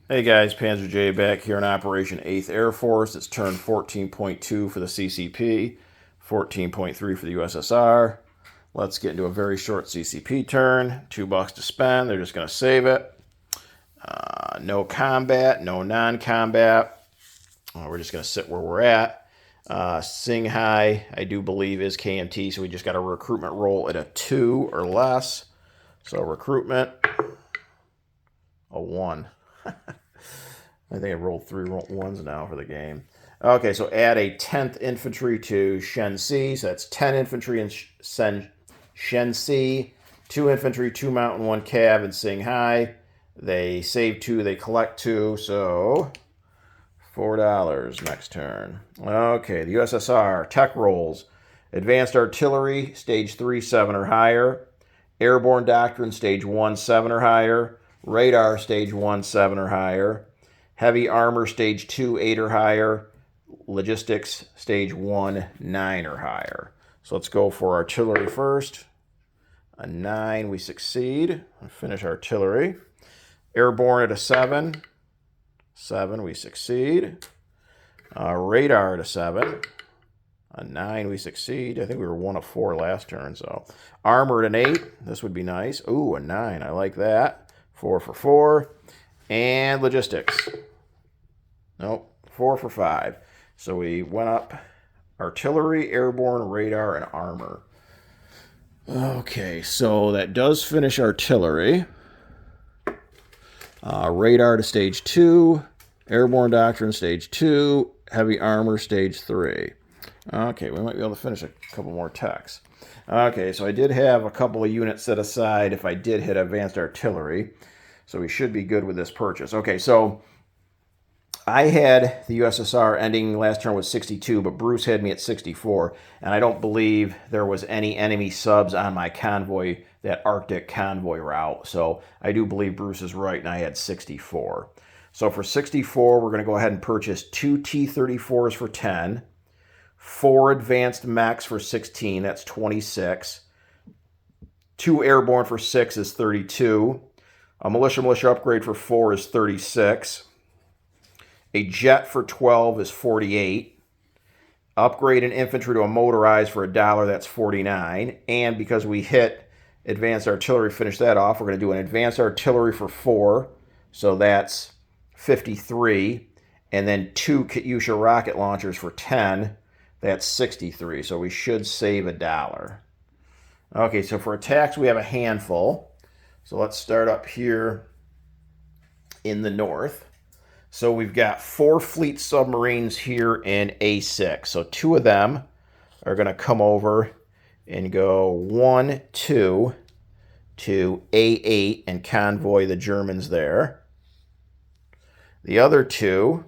Hey guys, Panzer J back here in Operation 8th Air Force. It's turn 14.2 for the CCP, 14.3 for the USSR. Let's get into a very short CCP turn. $2 to spend. They're just going to save it. No combat, no non-combat. We're just going to sit where we're at. Singhai, I do believe, is KMT, so we just got a recruitment roll at a 2 or less. So recruitment, a 1. I think I rolled 3 ones now for the game. Okay, so add a 10th infantry to Shensi. So that's 10 infantry in Shensi, 2 infantry, 2 mountain, 1 cav in Singhai. They save 2, they collect 2, so $4 next turn. Okay, the USSR, tech rolls. Advanced artillery, stage 3, 7 or higher. Airborne doctrine, stage 1, 7 or higher. Radar, stage 1, 7 or higher. Heavy armor, stage 2, 8 or higher. Logistics, stage 1, 9 or higher. So let's go for artillery first. A 9, we succeed. Finish artillery. Airborne at a 7. 7, we succeed. Radar at a 7. A 9, we succeed. I think we were 1 of 4 last turn, so. Armor at an 8. This would be nice. Ooh, a 9. I like that. 4 for 4. And logistics. Nope, 4 for 5. So we went up artillery, airborne, radar, and armor. Okay, so that does finish artillery. Radar to stage 2. Airborne doctrine, stage 2. Heavy armor, stage 3. Okay, we might be able to finish a couple more techs. Okay, so I did have a couple of units set aside if I did hit advanced artillery. So we should be good with this purchase. Okay, so I had the USSR ending last turn with 62, but Bruce had me at 64, and I don't believe there was any enemy subs on my convoy, that Arctic convoy route. So I do believe Bruce is right, and I had 64. So for 64, we're going to go ahead and purchase 2 T-34s for 10, 4 advanced mechs for 16, that's 26, 2 airborne for 6 is 32, a militia upgrade for 4 is 36. A jet for 12 is 48. Upgrade an infantry to a motorized for $1, that's 49. And because we hit advanced artillery, finish that off, we're going to do an advanced artillery for 4. So that's 53. And then 2 Katyusha rocket launchers for 10. That's 63. So we should save $1. Okay, so for attacks, we have a handful. So let's start up here in the north. So we've got 4 fleet submarines here in A6. So 2 of them are going to come over and go 1, 2 to A8 and convoy the Germans there. The other 2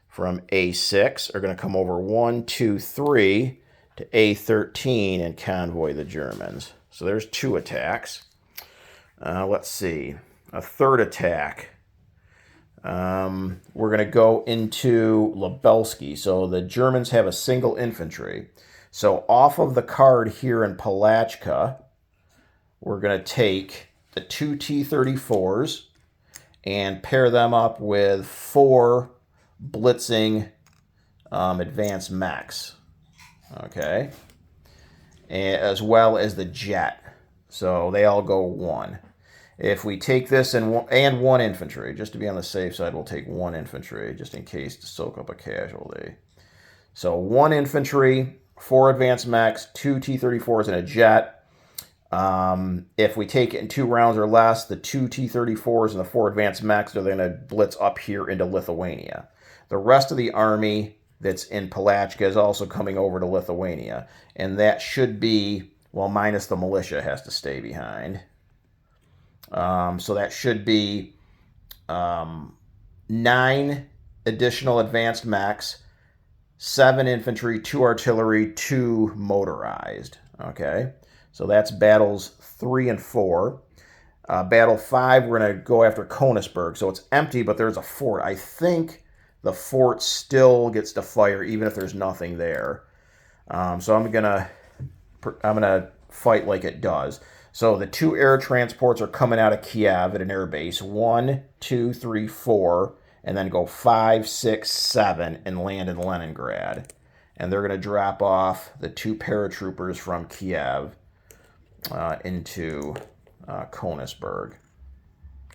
from A6 are going to come over 1, 2, 3 to A13 and convoy the Germans. So there's 2 attacks. Let's see. A third attack. We're going to go into Lubelski. So the Germans have a single infantry. So off of the card here in Palachka, we're going to take the 2 T-34s and pair them up with 4 blitzing advanced mechs. Okay. As well as the jet. So they all go 1. If we take this and 1 infantry, just to be on the safe side, we'll take 1 infantry, just in case to soak up a casualty. So 1 infantry, 4 advanced mechs, 2 T-34s, and a jet. If we take it in 2 rounds or less, the 2 T-34s and the 4 advanced mechs are going to blitz up here into Lithuania. The rest of the army that's in Palachka is also coming over to Lithuania. And that should be, well, minus the militia has to stay behind. So that should be 9 additional advanced mechs, 7 infantry, 2 artillery, 2 motorized. Okay, so that's battles 3 and 4. Battle 5, we're going to go after Königsberg. So it's empty, but there's a fort. I think the fort still gets to fire even if there's nothing there. So I'm gonna fight like it does. So the 2 air transports are coming out of Kiev at an air base. 1, 2, 3, 4, and then go 5, 6, 7 and land in Leningrad. And they're going to drop off the 2 paratroopers from Kiev into Konigsberg.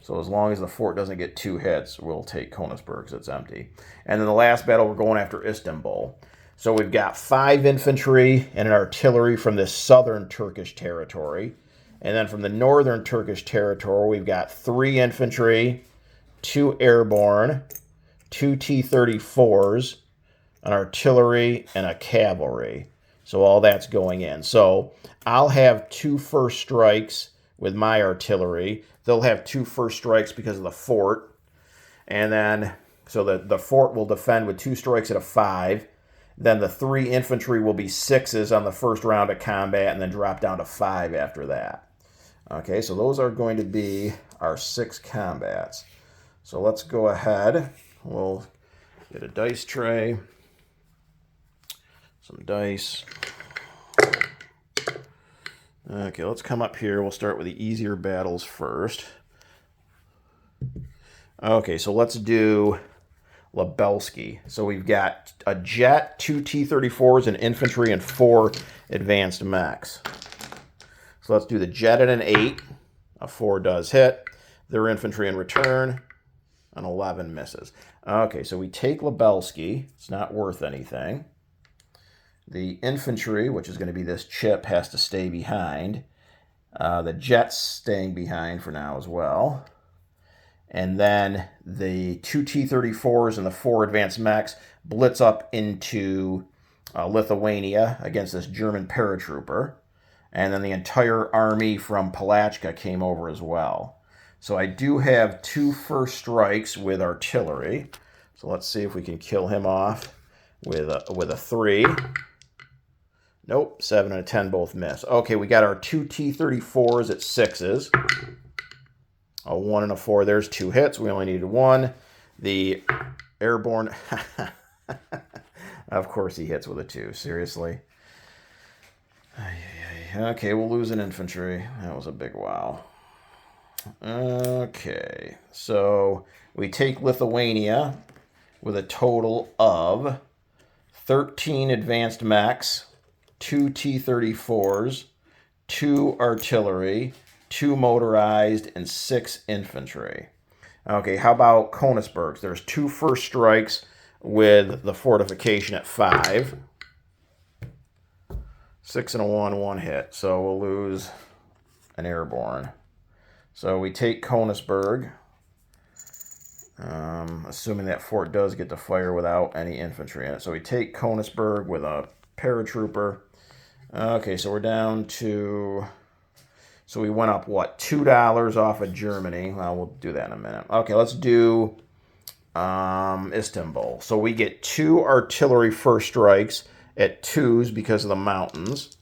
So as long as the fort doesn't get 2 hits, we'll take Konigsberg because it's empty. And then the last battle, we're going after Istanbul. So we've got 5 infantry and an artillery from this southern Turkish territory. And then from the northern Turkish territory, we've got 3 infantry, 2 airborne, 2 T-34s, an artillery, and a cavalry. So all that's going in. So I'll have 2 first strikes with my artillery. They'll have 2 first strikes because of the fort. And then, so the fort will defend with 2 strikes at a 5. Then the 3 infantry will be 6s on the first round of combat and then drop down to 5 after that. Okay, so those are going to be our 6 combats. So let's go ahead. We'll get a dice tray, some dice. Okay, let's come up here. We'll start with the easier battles first. Okay, so let's do Lebelsky. So we've got a jet, 2 T-34s, an infantry, and 4 advanced mechs. So let's do the jet at an 8. A 4 does hit. Their infantry in return. An 11 misses. Okay, so we take Lebelsky. It's not worth anything. The infantry, which is going to be this chip, has to stay behind. The jet's staying behind for now as well. And then the 2 T-34s and the 4 advanced mechs blitz up into Lithuania against this German paratrooper. And then the entire army from Palachka came over as well. So I do have 2 first strikes with artillery. So let's see if we can kill him off with a 3. Nope, 7 and a 10 both miss. Okay, we got our 2 T-34s at 6s. A 1 and a 4, there's 2 hits. We only needed 1. The airborne, of course he hits with a 2, seriously. Okay, we'll lose an infantry. That was a big wow. Okay, so we take Lithuania with a total of 13 advanced mechs, 2 T-34s, 2 artillery, 2 motorized, and 6 infantry. Okay, how about Konigsberg? There's 2 first strikes with the fortification at 5. 6 and a 1, 1 hit. So we'll lose an airborne. So we take Konigsberg, assuming that fort does get to fire without any infantry in it. So we take Konigsberg with a paratrooper. Okay, so we're down to... So we went up, what, $2 off of Germany. Well, we'll do that in a minute. Okay, let's do Istanbul. So we get 2 artillery first strikes at 2s because of the mountains.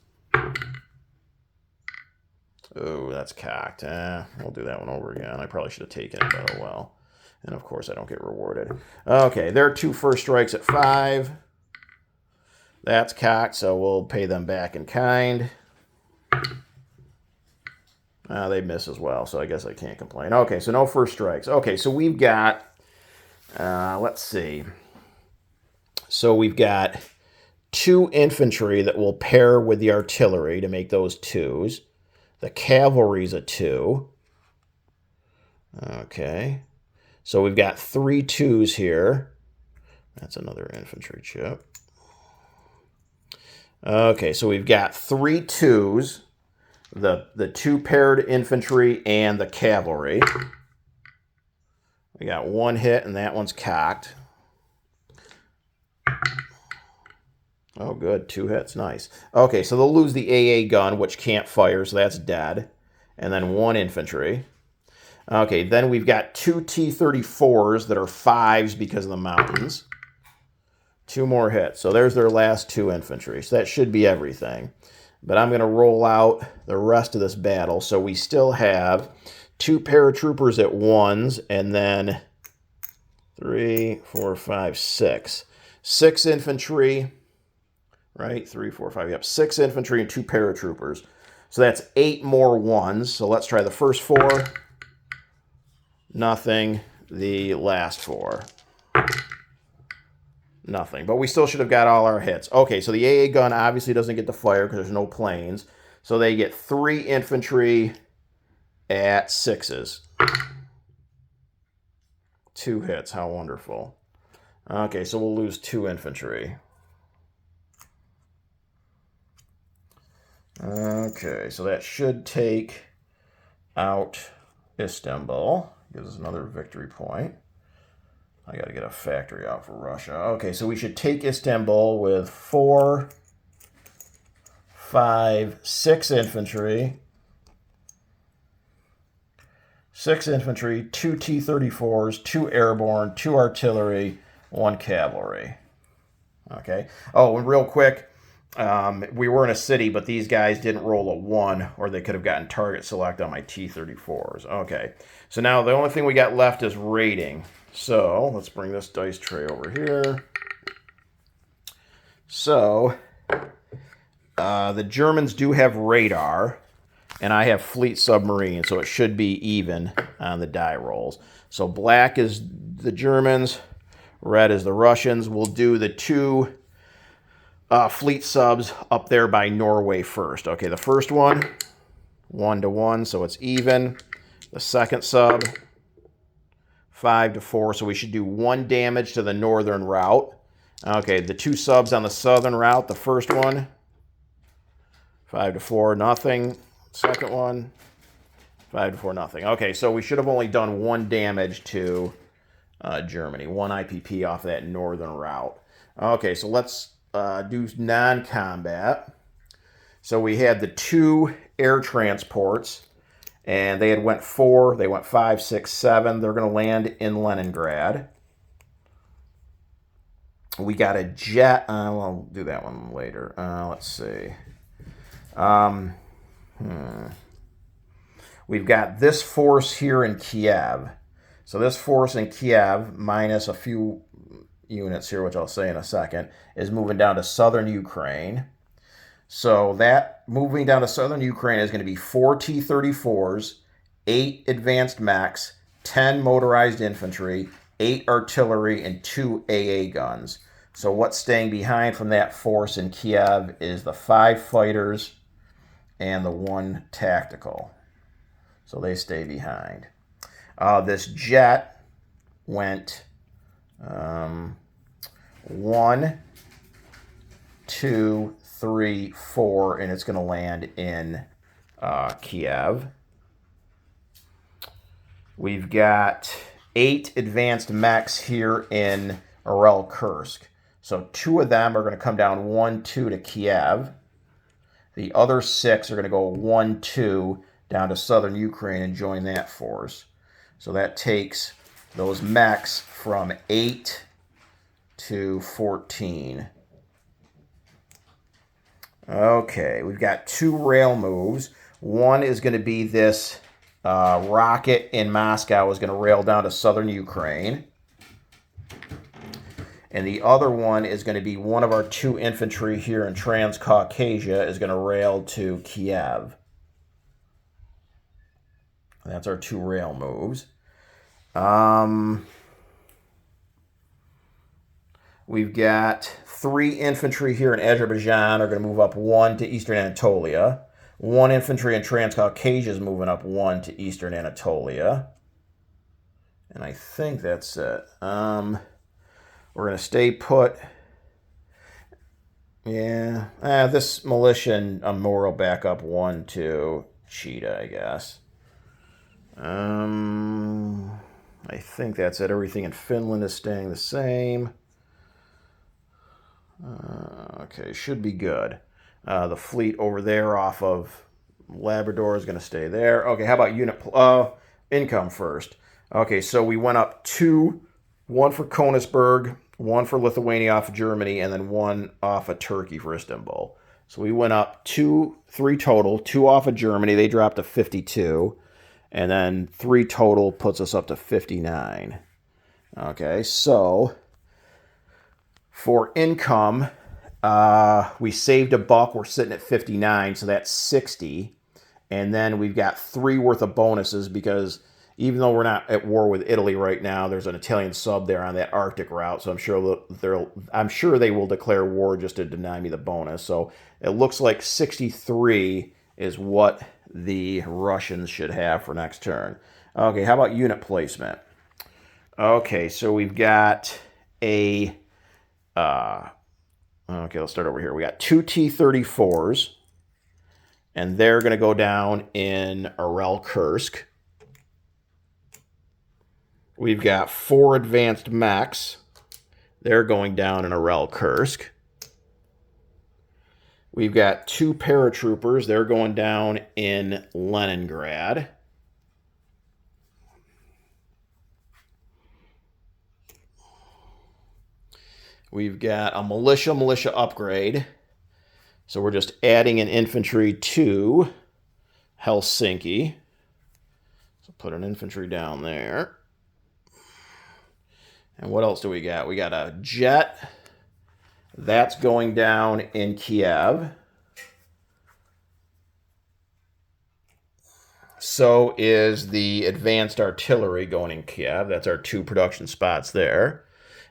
Oh, that's cocked. We'll do that one over again. I probably should have taken it, but oh well. And of course, I don't get rewarded. Okay, there are 2 first strikes at 5. That's cocked, so we'll pay them back in kind. They miss as well, so I guess I can't complain. Okay, so no first strikes. Okay, so we've got, let's see. So we've got 2 infantry that will pair with the artillery to make those 2s. The cavalry's a 2. Okay. So we've got 3 2s here. That's another infantry chip. Okay, so we've got 3 2s. The 2 paired infantry and the cavalry. We got 1 hit, and that one's cocked. Oh, good. 2 hits. Nice. Okay, so they'll lose the AA gun, which can't fire, so that's dead. And then 1 infantry. Okay, then we've got 2 T-34s that are 5s because of the mountains. 2 more hits. So there's their last 2 infantry. So that should be everything. But I'm going to roll out the rest of this battle. So we still have 2 paratroopers at 1s, and then 3, 4, 5, 6. 6 infantry, right? 3, 4, 5, yep. 6 infantry and 2 paratroopers. So that's 8 more ones. So let's try the first 4. Nothing. The last 4. Nothing. But we still should have got all our hits. Okay, so the AA gun obviously doesn't get to fire because there's no planes. So they get 3 infantry at 6s. 2 hits. How wonderful. Okay, so we'll lose 2 infantry. Okay, so that should take out Istanbul. Gives us another victory point. I got to get a factory out for Russia. Okay, so we should take Istanbul with 4, 5, 6 infantry. 6 infantry, 2 T-34s, 2 airborne, 2 artillery, 1 cavalry. Okay. Oh, and real quick, we were in a city, but these guys didn't roll a 1, or they could have gotten target select on my T-34s. Okay. So now the only thing we got left is rating. So let's bring this dice tray over here. So the Germans do have radar, and I have fleet submarine, so it should be even on the die rolls. So black is the Germans, red is the Russians. We'll do the 2 fleet subs up there by Norway first. Okay, the first one, 1-1, so it's even. The second sub, 5-4, so we should do 1 damage to the northern route. Okay, the 2 subs on the southern route, the first one, 5-4, nothing. Second one, 5-4, nothing. Okay, so we should have only done 1 damage to Germany, 1 IPP off that northern route. Okay, so let's do non-combat. So we had the 2 air transports, and they had went 4, they went 5, 6, 7. They're going to land in Leningrad. We got a jet. We'll do that one later. Let's see. We've got this force here in Kiev. So this force in Kiev, minus a few units here, which I'll say in a second, is moving down to southern Ukraine. So that moving down to southern Ukraine is going to be 4 T-34s, 8 advanced mechs, 10 motorized infantry, 8 artillery, and 2 AA guns. So what's staying behind from that force in Kiev is the 5 fighters and the 1 tactical. So they stay behind. This jet went 1, 2, 3, 4, and it's going to land in Kiev. We've got 8 advanced mechs here in Kursk. So 2 of them are going to come down 1, 2 to Kiev. The other 6 are going to go 1, 2 down to southern Ukraine and join that force. So that takes those mechs from 8 to 14. Okay, we've got 2 rail moves. One is going to be this rocket in Moscow is going to rail down to southern Ukraine. And the other one is going to be one of our 2 infantry here in Transcaucasia is going to rail to Kiev. That's our 2 rail moves. We've got 3 infantry here in Azerbaijan are going to move up 1 to eastern Anatolia. 1 infantry in Transcaucasia is moving up 1 to eastern Anatolia. And I think that's it. We're going to stay put. Yeah. This militia and Amur will back up 1 to Cheetah, I guess. I think that's it. Everything in Finland is staying the same. Okay, should be good. The fleet over there off of Labrador is going to stay there. Okay, how about unit income first? Okay, so we went up 2, 1 for Königsberg, 1 for Lithuania off of Germany, and then 1 off of Turkey for Istanbul. So we went up 3 total, 2 off of Germany. They dropped to 52. And then 3 total puts us up to 59. Okay, so for income, we saved $1. We're sitting at 59, so that's 60. And then we've got 3 worth of bonuses because even though we're not at war with Italy right now, there's an Italian sub there on that Arctic route. So I'm sure they will declare war just to deny me the bonus. So it looks like 63 is what the Russians should have for next turn. Okay, how about unit placement? Okay, so we've got a... okay, let's start over here. We got 2 T-34s, and they're going to go down in Kursk. We've got 4 advanced mechs. They're going down in Kursk. We've got 2 paratroopers. They're going down in Leningrad. We've got a militia upgrade. So we're just adding an infantry to Helsinki. So put an infantry down there. And what else do we got? We got a jet. That's going down in Kiev. So is the advanced artillery going in Kiev. That's our 2 production spots there.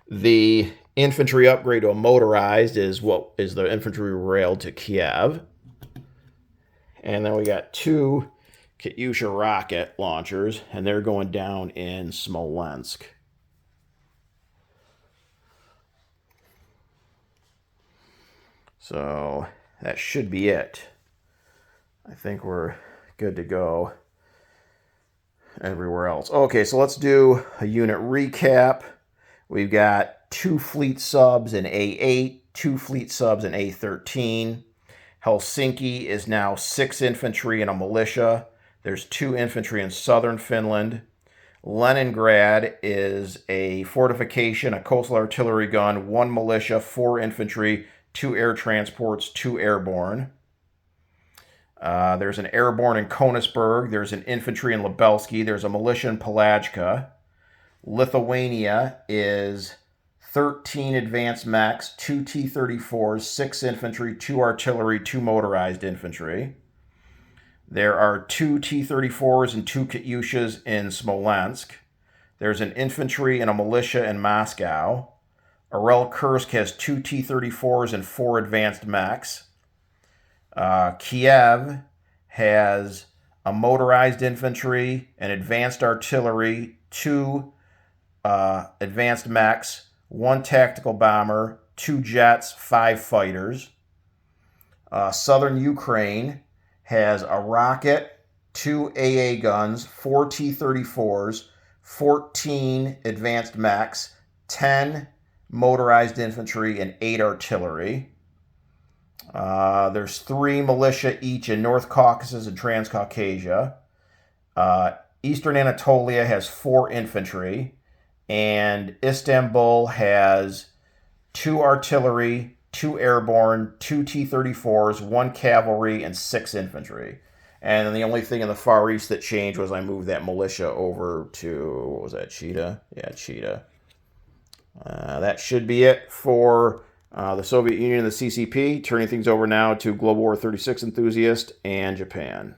The infantry upgrade to a motorized is the infantry rail to Kiev. And then we got 2 Katyusha rocket launchers, and they're going down in Smolensk. So that should be it. I think we're good to go everywhere else. Okay, so let's do a unit recap. We've got 2 fleet subs in A8, 2 fleet subs in A13. Helsinki is now 6 infantry and a militia. There's 2 infantry in southern Finland. Leningrad is a fortification, a coastal artillery gun, 1 militia, 4 infantry, 2 air transports, 2 airborne. There's an airborne in Konisberg. There's an infantry in Lubelski. There's a militia in Palajka. Lithuania is 13 advanced mechs, 2 T-34s, 6 infantry, 2 artillery, 2 motorized infantry. There are 2 T-34s and 2 Katyushas in Smolensk. There's an infantry and a militia in Moscow. Kursk has 2 T-34s and 4 advanced mechs. Kiev has a motorized infantry, an advanced artillery, 2 advanced mechs, 1 tactical bomber, 2 jets, 5 fighters. Southern Ukraine has a rocket, 2 AA guns, 4 T-34s, 14 advanced mechs, 10 motorized infantry, and 8 artillery. There's 3 militia each in North Caucasus and Transcaucasia. Eastern Anatolia has 4 infantry. And Istanbul has 2 artillery, 2 airborne, 2 T-34s, 1 cavalry, and 6 infantry. And then the only thing in the Far East that changed was I moved that militia over to, what was that, Chita? Yeah, Chita. That should be it for the Soviet Union and the CCP. Turning things over now to Global War 36 enthusiast and Japan.